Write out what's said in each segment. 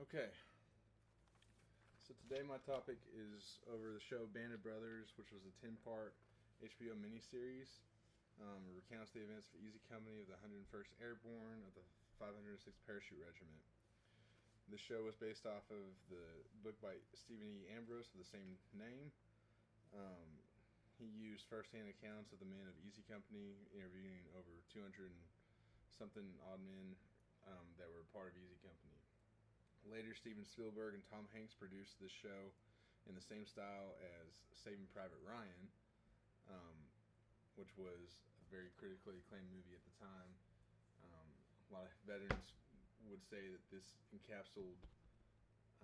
Okay, so today my topic is over the show Band of Brothers, which was a 10-part HBO miniseries. It recounts the events of Easy Company of the 101st Airborne of the 506th Parachute Regiment. The show was based off of the book by Stephen E. Ambrose of the same name. Um, he used first-hand accounts of the men of Easy Company, interviewing over 200 and something odd men that were part of Easy Company. Later, Steven Spielberg and Tom Hanks produced this show in the same style as Saving Private Ryan, um, which was a very critically acclaimed movie at the time. A lot of veterans would say that this encapsulated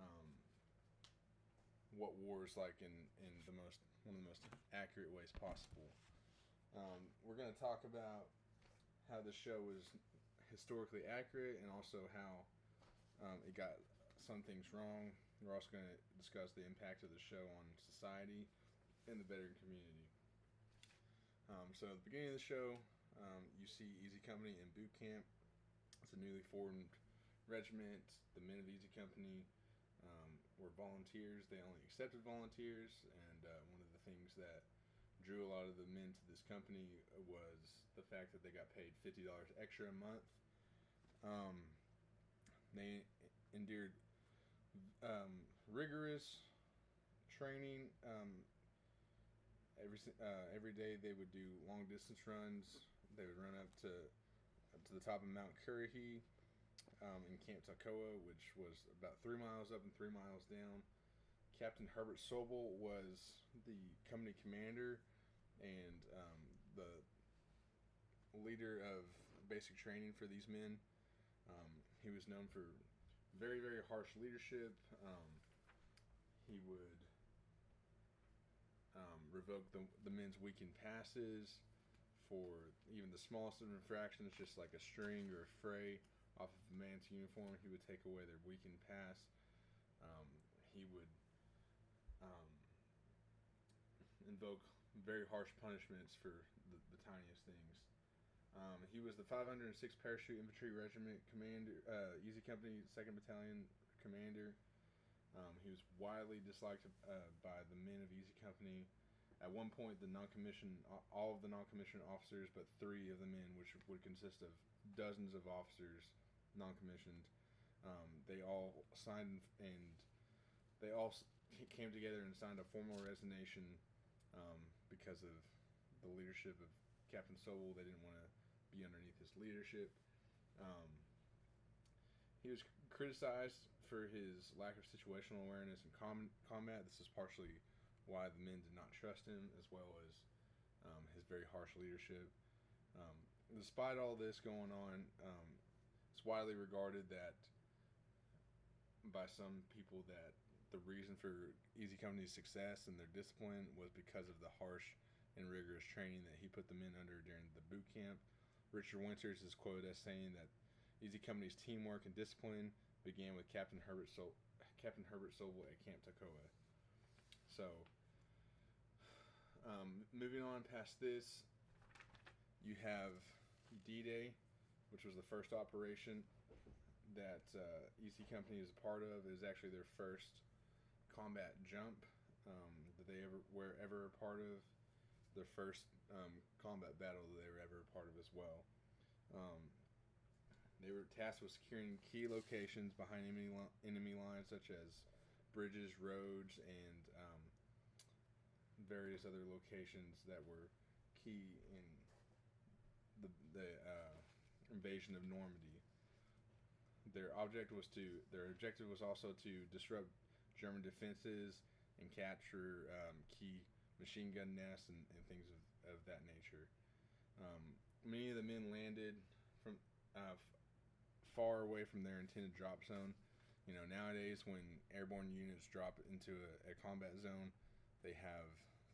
um, what war is like in the most one of the most accurate ways possible. We're going to talk about how the show was historically accurate and also how it got some things wrong. We're also going to discuss the impact of the show on society and the veteran community. So at the beginning of the show, you see Easy Company in boot camp. It's a newly formed regiment. The men of Easy Company were volunteers. They only accepted volunteers, and one of the things that drew a lot of the men to this company was the fact that they got paid $50 extra a month. They endured rigorous training. Every day they would do long distance runs. They would run up to the top of Mount Currahee in Camp Toccoa, which was about 3 miles up and 3 miles down. Captain Herbert Sobel was the company commander and the leader of basic training for these men. He was known for very, very harsh leadership. He would revoke the men's weekend passes for even the smallest of infractions, just like a string or a fray off of a man's uniform. He would take away their weekend pass. He would invoke very harsh punishments for the tiniest things. He was the 506th Parachute Infantry Regiment commander, Easy Company 2nd Battalion commander. He was widely disliked by the men of Easy Company. At one point, all of the non-commissioned officers, but 3 of the men, which would consist of dozens of officers, non-commissioned, they all signed and they all came together and signed a formal resignation because of the leadership of Captain Sobel. They didn't want to be underneath his leadership. He was criticized for his lack of situational awareness in combat. This is partially why the men did not trust him, as well as his very harsh leadership. Despite all this going on, it's widely regarded that by some people that the reason for Easy Company's success and their discipline was because of the harsh and rigorous training that he put the men under during the boot camp. Richard Winters is quoted as saying that Easy Company's teamwork and discipline began with Captain Herbert Sobel at Camp Toccoa. So, moving on past this, you have D-Day, which was the first operation that Easy Company is a part of. It is actually their first combat jump that they were ever a part of. Their first combat battle that they were ever a part of as well. They were tasked with securing key locations behind enemy lines, such as bridges, roads, and various other locations that were key in the invasion of Normandy. Their objective was also to disrupt German defenses and capture key machine gun nests and things of that nature. Many of the men landed from far away from their intended drop zone. You know, nowadays when airborne units drop into a combat zone, they have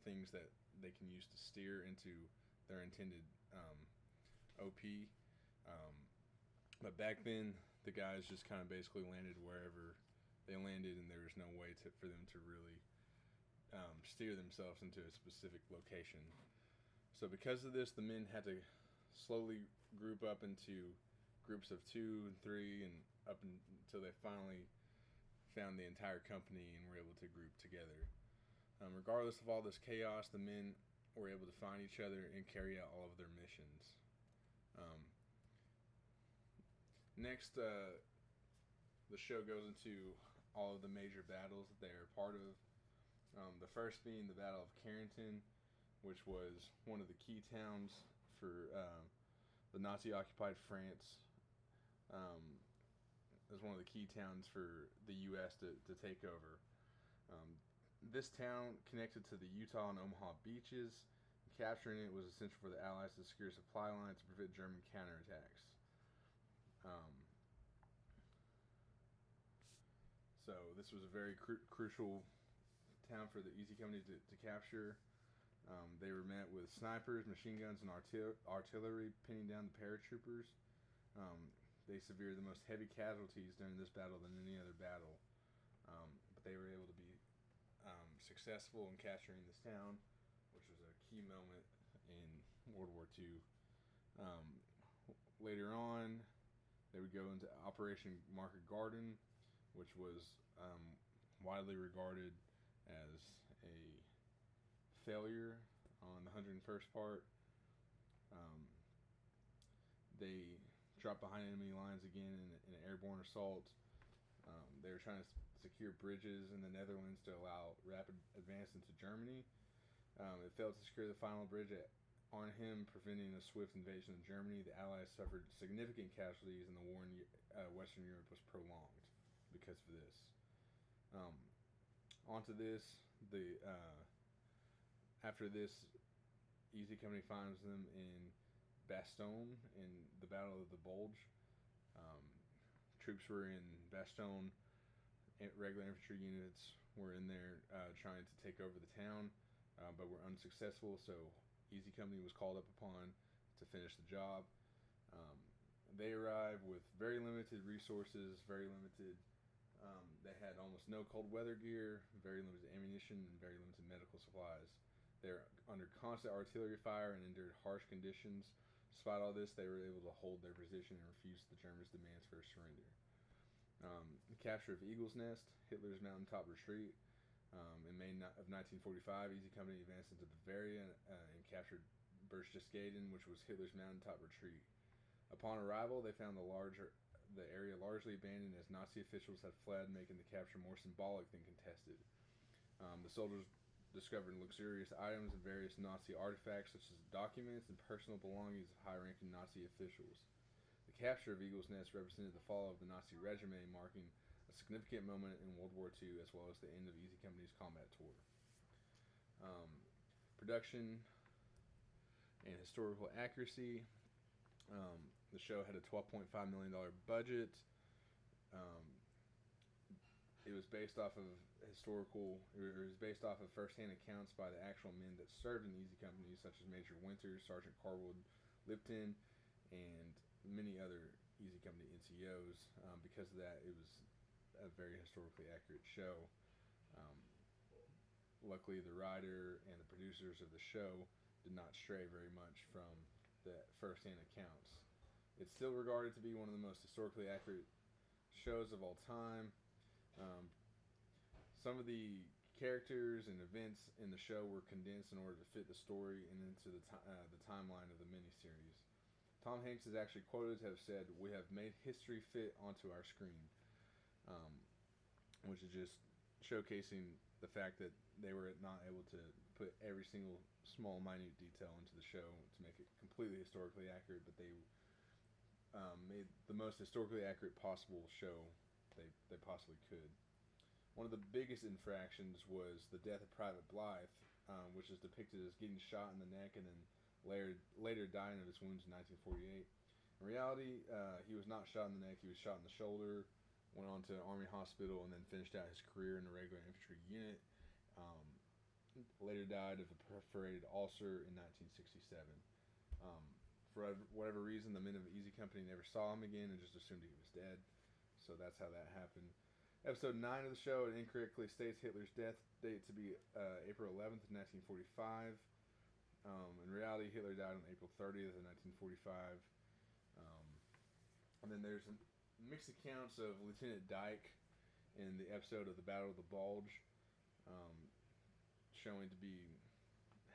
things that they can use to steer into their intended OP. But back then, the guys just kind of basically landed wherever they landed, and there was no way for them to really steer themselves into a specific location. So because of this, the men had to slowly group up into groups of 2 and 3 and up until they finally found the entire company and were able to group together. Regardless of all this chaos, the men were able to find each other and carry out all of their missions. Next, the show goes into all of the major battles that they are part of. The first being the Battle of Carrington, which was one of the key towns for the Nazi-occupied France. It was one of the key towns for the U.S. to take over. This town connected to the Utah and Omaha beaches. Capturing it was essential for the Allies to secure supply lines to prevent German counterattacks. So this was a very crucial town for the Easy Company to capture. They were met with snipers, machine guns, and artillery pinning down the paratroopers. They severed the most heavy casualties during this battle than any other battle. But they were able to be successful in capturing this town, which was a key moment in World War II. Later on, they would go into Operation Market Garden, which was widely regarded as a failure on the 101st part. They dropped behind enemy lines again in an airborne assault. They were trying to secure bridges in the Netherlands to allow rapid advance into Germany. It failed to secure the final bridge at Arnhem, preventing a swift invasion of Germany. The Allies suffered significant casualties, and the war in Western Europe was prolonged because of this. Onto this, after this, Easy Company finds them in Bastogne in the Battle of the Bulge. Troops were in Bastogne. Regular infantry units were in there trying to take over the town, but were unsuccessful. So Easy Company was called up upon to finish the job. They arrived with very limited resources, very limited. They had almost no cold weather gear, very limited ammunition, and very limited medical supplies. They were under constant artillery fire and endured harsh conditions. Despite all this, they were able to hold their position and refuse the Germans' demands for a surrender. The capture of Eagle's Nest, Hitler's mountaintop retreat. In May of 1945, Easy Company advanced into Bavaria and captured Berchtesgaden, which was Hitler's mountaintop retreat. Upon arrival, they found the area largely abandoned as Nazi officials had fled, making the capture more symbolic than contested. The soldiers discovered luxurious items and various Nazi artifacts, such as documents and personal belongings of high-ranking Nazi officials. The capture of Eagle's Nest represented the fall of the Nazi regime, marking a significant moment in World War II, as well as the end of Easy Company's combat tour. Production and historical accuracy. The show had a $12.5 million budget. It was based off of first-hand accounts by the actual men that served in Easy Company, such as Major Winters, Sergeant Carwood Lipton, and many other Easy Company NCOs. Because of that, it was a very historically accurate show. Luckily, the writer and the producers of the show did not stray very much from the first-hand accounts. It's still regarded to be one of the most historically accurate shows of all time. Some of the characters and events in the show were condensed in order to fit the story and into the timeline of the miniseries. Tom Hanks is actually quoted to have said, "We have made history fit onto our screen," which is just showcasing the fact that they were not able to put every single small, minute detail into the show to make it completely historically accurate, but they made the most historically accurate possible show they possibly could. One of the biggest infractions was the death of Private Blythe, which is depicted as getting shot in the neck and then later dying of his wounds in 1948. In reality, he was not shot in the neck, he was shot in the shoulder, went on to an Army hospital, and then finished out his career in a regular infantry unit. Later died of a perforated ulcer in 1967. For whatever reason, the men of Easy Company never saw him again and just assumed he was dead. So that's how that happened. Episode 9 of the show, it incorrectly states Hitler's death date to be April 11th, 1945. In reality, Hitler died on April 30th of 1945. And then there's mixed accounts of Lieutenant Dyke in the episode of the Battle of the Bulge, um, showing to be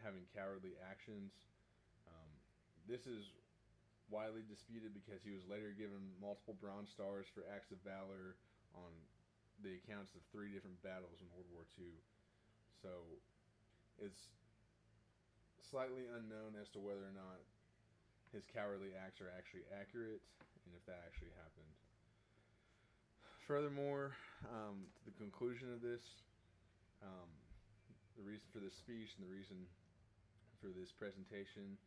having cowardly actions. Um, this is widely disputed because he was later given multiple Bronze Stars for acts of valor on the accounts of 3 different battles in World War II. So it's slightly unknown as to whether or not his cowardly acts are actually accurate and if that actually happened. Furthermore, to the conclusion of this, um, the reason for this speech and the reason for this presentation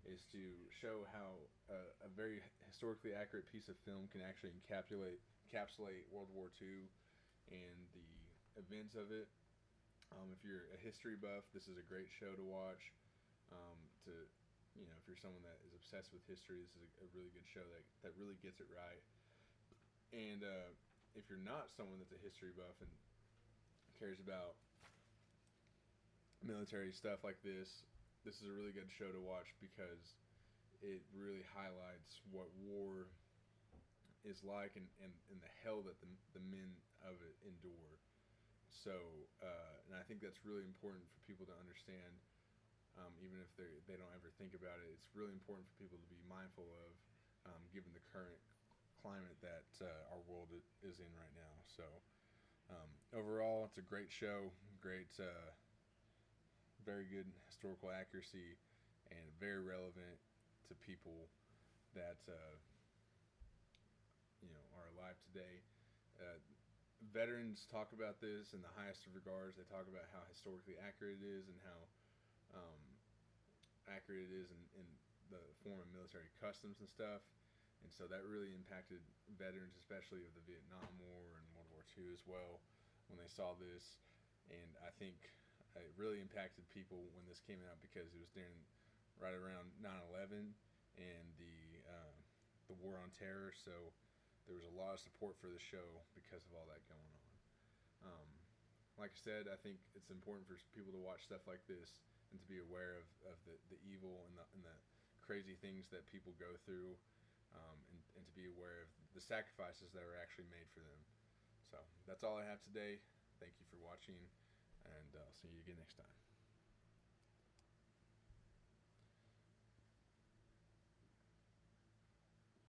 is to show how a very historically accurate piece of film can actually encapsulate World War II and the events of it. If you're a history buff, this is a great show to watch. To if you're someone that is obsessed with history, this is a really good show that really gets it right. And if you're not someone that's a history buff and cares about military stuff like this is a really good show to watch because it really highlights what war is like and the hell that the men of it endure. So, and I think that's really important for people to understand, even if they don't ever think about it. It's really important for people to be mindful of, given the current climate that our world is in right now. So, overall, it's a great show, great, very good historical accuracy, and very relevant to people that are alive today. Veterans talk about this in the highest of regards. They talk about how historically accurate it is and how accurate it is in the form of military customs and stuff. And so that really impacted veterans, especially of the Vietnam War and World War II as well, when they saw this. And I think it really impacted people when this came out because it was right around 9/11 and the War on Terror. So there was a lot of support for the show because of all that going on. Like I said, I think it's important for people to watch stuff like this and to be aware of the evil and the crazy things that people go through, and to be aware of the sacrifices that are actually made for them. So that's all I have today. Thank you for watching, and I'll see you again next time.